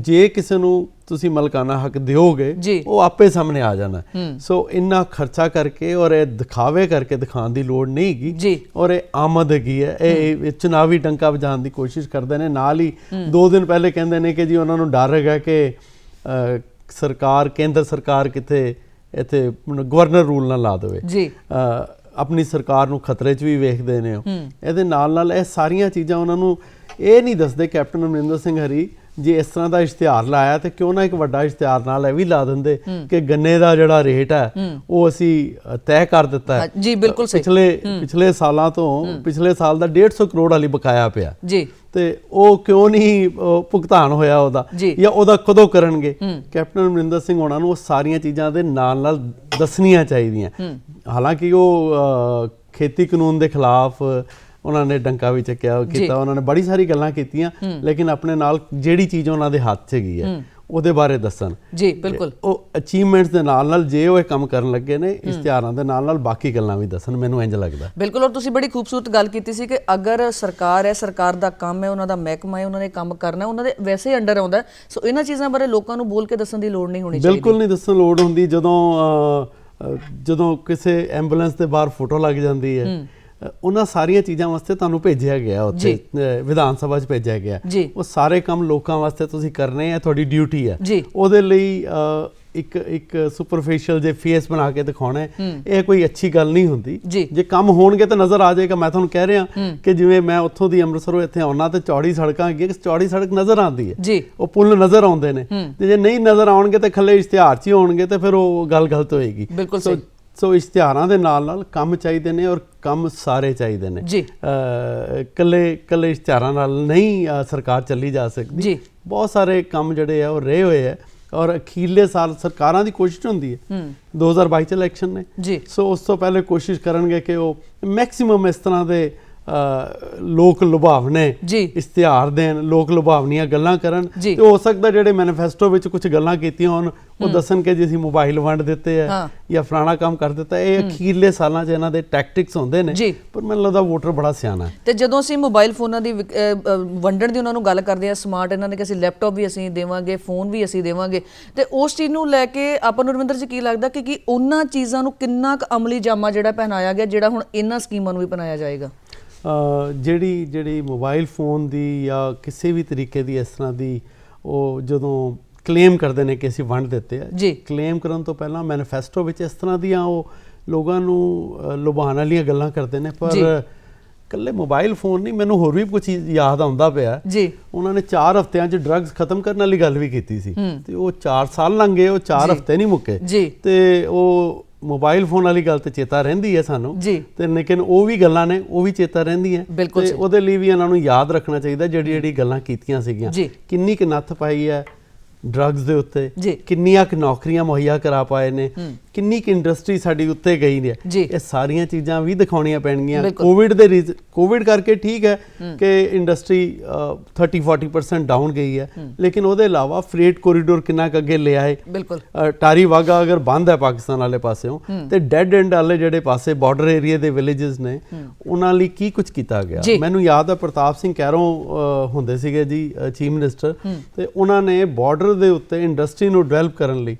S2: ਜੇ ਕਿਸੇ ਨੂੰ ਤੁਸੀਂ ਮਲਕਾਨਾ ਹੱਕ ਦਿਓਗੇ, ਉਹ ਆਪੇ ਸਾਹਮਣੇ ਆ ਜਾਣਾ। ਸੋ ਇੰਨਾ ਖਰਚਾ ਕਰਕੇ ਔਰ ਇਹ ਦਿਖਾਵੇ ਕਰਕੇ ਦਿਖਾਉਣ ਦੀ ਲੋੜ ਨਹੀਂ ਹੈਗੀ। ਔਰ ਇਹ ਆਮਦ ਹੈਗੀ ਹੈ, ਇਹ ਚੁਣਾਵੀ ਡੰਕਾ ਵਜਾਉਣ ਦੀ ਕੋਸ਼ਿਸ਼ ਕਰਦੇ ਨੇ। ਨਾਲ ਹੀ 2 ਦਿਨ ਪਹਿਲੇ ਕਹਿੰਦੇ ਨੇ ਕਿ ਜੀ ਉਹਨਾਂ ਨੂੰ ਡਰ ਹੈਗਾ ਕਿ ਸਰਕਾਰ, ਕੇਂਦਰ ਸਰਕਾਰ ਕਿਤੇ ਇੱਥੇ ਗਵਰਨਰ ਰੂਲ ਨਾ ਲਾ ਦੇਵੇ। ਆਪਣੀ ਸਰਕਾਰ ਨੂੰ ਖਤਰੇ 'ਚ ਵੀ ਵੇਖਦੇ ਨੇ। ਇਹਦੇ ਨਾਲ ਨਾਲ ਇਹ ਸਾਰੀਆਂ ਚੀਜ਼ਾਂ ਉਹਨਾਂ ਨੂੰ ਇਹ ਨਹੀਂ ਦੱਸਦੇ ਕੈਪਟਨ ਅਮਰਿੰਦਰ ਸਿੰਘ ਹਰੀ ਜੇ ਇਸ ਤਰ੍ਹਾਂ ਦਾ ਇਸ਼ਤਿਹਾਰ ਲਾਇਆ ਤੇ ਕਿਉਂ ਨਾ ਇੱਕ ਵੱਡਾ ਇਸ਼ਤਿਹਾਰ ਨਾਲ ਇਹ ਵੀ ਲਾ ਦਿੰਦੇ ਕਿ ਗੰਨੇ ਦਾ ਜਿਹੜਾ ਰੇਟ ਹੈ ਉਹ ਅਸੀਂ ਤੈਅ ਕਰ ਦਿੱਤਾ ਹੈ। ਜੀ ਬਿਲਕੁਲ ਸਹੀ। ਪਿਛਲੇ ਸਾਲਾਂ ਤੋਂ ਪਿਛਲੇ ਸਾਲ ਦਾ 150 ਕਰੋੜ ਵਾਲੀ ਬਕਾਇਆ ਪਿਆ ਜੀ, ਤੇ ਉਹ ਕਿਉਂ ਨਹੀਂ ਭੁਗਤਾਨ ਹੋਇਆ ਉਹਦਾ, ਜਾਂ ਉਹਦਾ ਕਦੋਂ ਕਰਨਗੇ? ਕੈਪਟਨ ਅਮਰਿੰਦਰ ਸਿੰਘ ਹੋਣਾ ਨੂੰ ਉਹ ਸਾਰੀਆਂ ਚੀਜ਼ਾਂ ਦੇ ਨਾਲ ਨਾਲ ਦੱਸਣੀਆਂ ਚਾਹੀਦੀਆਂ। ਹਾਲਾਂਕਿ ਉਹ ਖੇਤੀ ਕਾਨੂੰਨ ਦੇ ਖਿਲਾਫ ਉਹਨਾਂ ਨੇ ਡੰਕਾ ਵੀ ਚੱਕਿਆ ਕੀਤਾ, ਉਹਨਾਂ ਨੇ ਬੜੀ ਸਾਰੀ ਗੱਲਾਂ ਕੀਤੀਆਂ, ਲੇਕਿਨ ਆਪਣੇ ਨਾਲ ਜਿਹੜੀ ਚੀਜ਼ ਉਹਨਾਂ ਦੇ ਹੱਥ 'ਚ ਹੈਗੀ ਹੈ ਉਹਦੇ ਬਾਰੇ ਦੱਸਣ। ਜੀ ਬਿਲਕੁਲ। ਉਹ ਅਚੀਵਮੈਂਟਸ ਦੇ ਨਾਲ ਨਾਲ ਜੇ ਉਹ ਇਹ ਕੰਮ ਕਰਨ ਲੱਗੇ ਨੇ, ਇਸ਼ਤਿਹਾਰਾਂ ਦੇ ਨਾਲ ਨਾਲ ਬਾਕੀ ਗੱਲਾਂ ਵੀ ਦੱਸਣ, ਮੈਨੂੰ ਇੰਝ ਲੱਗਦਾ। ਬਿਲਕੁਲ। ਔਰ ਤੁਸੀਂ ਬੜੀ ਖੂਬਸੂਰਤ ਗੱਲ ਕੀਤੀ ਸੀ ਕਿ ਅਗਰ ਸਰਕਾਰ ਹੈ, ਸਰਕਾਰ ਦਾ ਕੰਮ ਹੈ, ਉਹਨਾਂ ਦਾ ਮਹਿਕਮਾ ਹੈ, ਉਹਨਾਂ ਨੇ ਕੰਮ ਕਰਨਾ, ਉਹਨਾਂ ਦੇ ਵੈਸੇ ਅੰਡਰ ਆਉਂਦਾ। ਸੋ ਇਹਨਾਂ ਚੀਜ਼ਾਂ ਬਾਰੇ ਲੋਕਾਂ ਨੂੰ ਬੋਲ ਕੇ ਦੱਸਣ ਦੀ ਲੋੜ ਨਹੀਂ ਹੋਣੀ ਚਾਹੀਦੀ। ਬਿਲਕੁਲ ਨਹੀਂ ਦੱਸਣ ਲੋੜ ਹੁੰਦੀ। ਜਦੋਂ ਕਿਸੇ ਐਂਬੂਲੈਂਸ ਦੇ ਬਾਹਰ ਫੋਟੋ ਲੱਗ ਜਾਂਦੀ ਹੈ, ਉਹਨਾਂ ਸਾਰੀਆਂ ਚੀਜ਼ਾਂ ਵਾਸਤੇ ਤੁਹਾਨੂੰ ਭੇਜਿਆ ਗਿਆ, ਉੱਥੇ ਵਿਧਾਨ ਸਭਾ 'ਚ ਭੇਜਿਆ ਗਿਆ। ਉਹ ਸਾਰੇ ਕੰਮ ਲੋਕਾਂ ਵਾਸਤੇ ਤੁਸੀਂ ਕਰਨੇ ਆ, ਤੁਹਾਡੀ ਡਿਊਟੀ ਹੈ। ਉਹਦੇ ਲਈ ਇੱਕ ਸੁਪਰਫਿਸ਼ੀਅਲ ਜੇ ਫੇਸ ਬਣਾ ਕੇ ਦਿਖਾਉਣਾ, ਇਹ ਕੋਈ ਅੱਛੀ ਗੱਲ ਨਹੀਂ ਹੁੰਦੀ। ਜੇ ਕੰਮ ਹੋਣਗੇ ਤਾਂ ਨਜ਼ਰ ਆ ਜਾਏਗਾ। ਮੈਂ ਤੁਹਾਨੂੰ ਕਹਿ ਰਿਹਾ ਕਿ ਜਿਵੇਂ ਮੈਂ ਉੱਥੋਂ ਦੀ ਅੰਮ੍ਰਿਤਸਰੋਂ ਇੱਥੇ ਆਉਣਾ ਤੇ ਚੌੜੀ ਸੜਕਾਂ ਹੈਗੀਆਂ, ਚੌੜੀ ਸੜਕ ਨਜ਼ਰ ਆਉਂਦੀ ਹੈ, ਉਹ ਪੁੱਲ ਨਜ਼ਰ ਆਉਂਦੇ ਨੇ। ਤੇ ਜੇ ਨਹੀਂ ਨਜ਼ਰ ਆਉਣਗੇ ਤੇ ਖੱਲੇ ਇਸ਼ਤਿਹਾਰ 'ਚ ਹੀ ਹੋਣਗੇ ਤੇ ਫਿਰ ਉਹ ਗੱਲ ਗਲਤ ਹੋਏਗੀ। ਬਿਲਕੁਲ। ਸੋ ਇਸ਼ਤਿਹਾਰਾਂ ਦੇ ਨਾਲ ਨਾਲ ਕੰਮ ਚਾਹੀਦੇ ਨੇ, ਔਰ ਕੰਮ ਸਾਰੇ ਚਾਹੀਦੇ ਨੇ। ਕੱਲੇ ਇਸ਼ਤਿਹਾਰਾਂ ਨਾਲ ਨਹੀਂ ਸਰਕਾਰ ਚੱਲੀ ਜਾ ਸਕਦੀ। ਬਹੁਤ ਸਾਰੇ ਕੰਮ ਜਿਹੜੇ ਆ ਉਹ ਰਹੇ ਹੋਏ ਆ, ਔਰ ਅਖੀਰਲੇ ਸਾਲ ਸਰਕਾਰਾਂ ਦੀ ਕੋਸ਼ਿਸ਼ ਹੁੰਦੀ ਹੈ। 2022 ਚ ਇਲੈਕਸ਼ਨ ਨੇ, ਸੋ ਉਸ ਤੋਂ ਪਹਿਲੇ ਕੋਸ਼ਿਸ਼ ਕਰਨਗੇ ਕਿ ਉਹ ਮੈਕਸਿਮਮ ਇਸ ਤਰ੍ਹਾਂ ਦੇ ਲੋਕ ਲੁਭਾਵਨੇ ਇਸ਼ਤਿਹਾਰ ਦੇਣ, ਲੋਕ ਲੁਭਾਵਨੀਆਂ ਗੱਲਾਂ ਕਰਨ। ਤੇ ਹੋ ਸਕਦਾ ਜਿਹੜੇ ਮੈਨੀਫੈਸਟੋ ਵਿੱਚ ਕੁਝ ਗੱਲਾਂ ਕੀਤੀਆਂ ਹੋਣ, ਉਹ ਦੱਸਣ ਕਿ ਜੀ ਅਸੀਂ ਮੋਬਾਈਲ ਵੰਡ ਦਿੱਤੇ ਆ ਜਾਂ ਫਲਾਣਾ ਕੰਮ ਕਰ ਦਿੱਤਾ। ਇਹ ਅਖੀਰਲੇ ਸਾਲਾਂ 'ਚ ਇਹਨਾਂ ਦੇ ਟੈਕਟਿਕਸ ਹੁੰਦੇ ਨੇ, ਪਰ ਮੈਨੂੰ ਲੱਗਦਾ ਵੋਟਰ ਬੜਾ ਸਿਆਣਾ ਹੈ। ਤੇ ਜਦੋਂ ਅਸੀਂ ਮੋਬਾਈਲ ਫੋਨਾਂ ਦੀ ਵੰਡਣ ਦੀ ਉਹਨਾਂ ਨੂੰ ਗੱਲ ਕਰਦੇ ਆ, ਸਮਾਰਟ ਇਹਨਾਂ ਨੇ ਕਿ ਅਸੀਂ ਲੈਪਟਾਪ ਵੀ ਅਸੀਂ ਦੇਵਾਂਗੇ, ਫੋਨ ਵੀ ਅਸੀਂ ਦੇਵਾਂਗੇ, ਤੇ ਉਸ ਚੀਜ਼ ਨੂੰ ਲੈ ਕੇ ਆਪਾਂ ਨੂੰ ਰਵਿੰਦਰ ਜੀ ਕੀ ਲੱਗਦਾ ਕਿ ਉਹਨਾਂ ਚੀਜ਼ਾਂ ਨੂੰ ਕਿੰਨਾ ਕੁ ਅਮਲੀ ਜਾਮਾ ਜਿਹੜਾ ਪਹਿਨਾਇਆ ਗਿਆ, ਜਿਹੜਾ ਹੁਣ ਇਹਨਾਂ ਸਕੀਮਾਂ ਨੂੰ ਵੀ ਪਹਿਨਾਇਆ ਜਾਏਗਾ? ਜਿਹੜੀ ਮੋਬਾਈਲ ਫੋਨ ਦੀ ਜਾਂ ਕਿਸੇ ਵੀ ਤਰੀਕੇ ਦੀ ਇਸ ਤਰ੍ਹਾਂ ਦੀ ਉਹ ਜਦੋਂ ਕਲੇਮ ਕਰਦੇ ਨੇ ਕਿ ਅਸੀਂ ਵੰਡ ਦਿੱਤੇ ਆ, ਕਲੇਮ ਕਰਨ ਤੋਂ ਪਹਿਲਾਂ ਮੈਨੀਫੈਸਟੋ ਵਿੱਚ ਇਸ ਤਰ੍ਹਾਂ ਦੀਆਂ ਉਹ ਲੋਕਾਂ ਨੂੰ ਲੁਭਾਉਣ ਵਾਲੀਆਂ ਗੱਲਾਂ ਕਰਦੇ ਨੇ। ਪਰ ਇਕੱਲੇ ਮੋਬਾਈਲ ਫੋਨ ਨਹੀਂ, ਮੈਨੂੰ ਹੋਰ ਵੀ ਕੁਝ ਯਾਦ ਆਉਂਦਾ ਪਿਆ। ਉਹਨਾਂ ਨੇ 4 ਹਫ਼ਤਿਆਂ 'ਚ ਡਰੱਗਸ ਖਤਮ ਕਰਨ ਵਾਲੀ ਗੱਲ ਵੀ ਕੀਤੀ ਸੀ, ਤੇ ਉਹ 4 ਸਾਲ ਲੰਘ ਗਏ, ਉਹ 4 ਹਫ਼ਤੇ ਨਹੀਂ ਮੁੱਕੇ। ਤੇ ਉਹ ਮੋਬਾਈਲ ਫੋਨ ਵਾਲੀ ਗੱਲ ਤੇ ਚੇਤਾ ਰਹਿੰਦੀ ਹੈ ਸਾਨੂੰ, ਤੇ ਲੇਕਿਨ ਉਹ ਵੀ ਗੱਲਾਂ ਨੇ, ਉਹ ਵੀ ਚੇਤਾ ਰਹਿੰਦੀਆਂ। ਤੇ ਉਹਦੇ ਲਈ ਵੀ ਇਹਨਾਂ ਨੂੰ ਯਾਦ ਰੱਖਣਾ ਚਾਹੀਦਾ ਜਿਹੜੀ ਗੱਲਾਂ ਕੀਤੀਆਂ ਸੀਗੀਆਂ, ਕਿੰਨੀ ਕੁ ਨੱਥ ਪਾਈ ਹੈ ਡਰੱਗਸ ਦੇ ਉੱਤੇ, ਕਿੰਨੀਆਂ ਕੁ ਨੌਕਰੀਆਂ ਮੁਹੱਈਆ ਕਰਾ ਪਾਏ ਨੇ, ਕਿੰਨੀ ਕੁ ਇੰਡਸਟਰੀ ਸਾਡੀ ਉੱਤੇ ਗਈ ਨੇ। ਇਹ ਸਾਰੀਆਂ ਚੀਜ਼ਾਂ ਵੀ ਦਿਖਾਉਣੀਆਂ ਪੈਣਗੀਆਂ। ਕੋਵਿਡ ਕਰਕੇ ਠੀਕ ਹੈ ਕਿ ਇੰਡਸਟਰੀ 30-40% ਡਾਊਨ ਗਈ ਹੈ, ਲੇਕਿਨ ਉਹਦੇ ਇਲਾਵਾ ਫਰੇਟ ਕੋਰੀਡੋਰ ਕਿੰਨਾ ਕੁ ਅੱਗੇ ਲਿਆ ਹੈ। ਟਾਰੀ ਵਾਗਾ ਅਗਰ ਬੰਦ ਹੈ ਪਾਕਿਸਤਾਨ ਵਾਲੇ ਪਾਸਿਓਂ, ਤੇ ਡੈਡ ਐਂਡ ਵਾਲੇ ਜਿਹੜੇ ਪਾਸੇ ਬਾਰਡਰ ਏਰੀਆ ਦੇ ਵਿਲੇजेस ਨੇ, ਉਹਨਾਂ ਲਈ ਕੀ ਕੁਝ ਕੀਤਾ ਗਿਆ। ਮੈਨੂੰ ਯਾਦ ਹੈ ਪ੍ਰਤਾਪ ਸਿੰਘ ਕੈਰੋਂ ਹੁੰਦੇ ਸੀਗੇ ਜੀ ਚੀਫ ਮਿਨਿਸਟਰ, ਤੇ ਉਹਨਾਂ ਨੇ ਬਾਰਡਰ ਦੇ ਉੱਤੇ ਇੰਡਸਟਰੀ ਨੂੰ ਡਿਵੈਲਪ ਕਰਨ ਲਈ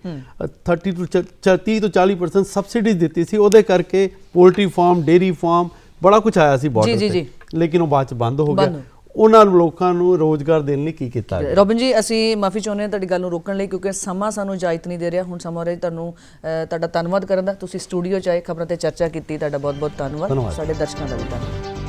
S2: 30 ਤੋਂ 40% ਸਬਸਿਡੀ ਦਿੱਤੀ ਸੀ। ਉਹਦੇ ਕਰਕੇ ਪੋਲਟਰੀ ਫਾਰਮ, ਡੇਅਰੀ ਫਾਰਮ, ਬੜਾ ਕੁਝ ਆਇਆ ਸੀ ਬਾਰਡਰ ਤੇ, ਲੇਕਿਨ ਉਹ ਬਾਅਦ ਚ ਬੰਦ ਹੋ ਗਿਆ। ਉਹਨਾਂ ਲੋਕਾਂ ਨੂੰ ਰੋਜ਼ਗਾਰ ਦੇਣ ਲਈ ਕੀ ਕੀਤਾ? ਰੋਬਿਨ ਜੀ, ਅਸੀਂ ਮਾਫੀ ਚਾਹੁੰਦੇ ਹਾਂ ਤੁਹਾਡੀ ਗੱਲ ਨੂੰ ਰੋਕਣ ਲਈ, ਕਿਉਂਕਿ ਸਮਾਂ ਸਾਨੂੰ ਇਜਾਜ਼ਤ ਨਹੀਂ ਦੇ ਰਿਹਾ। ਹੁਣ ਸਮਾਂ ਰਿਹਾ ਤੁਹਾਡਾ ਧੰਨਵਾਦ ਕਰਨ ਦਾ। ਤੁਸੀਂ ਸਟੂਡੀਓ 'ਚ ਆਏ, ਖਬਰਾਂ ਤੇ ਚਰਚਾ ਕੀਤੀ, ਤੁਹਾਡਾ ਬਹੁਤ ਬਹੁਤ ਧੰਨਵਾਦ। ਸਾਡੇ ਦਰਸ਼ਕਾਂ ਦਾ ਵੀ ਧੰਨਵਾਦ।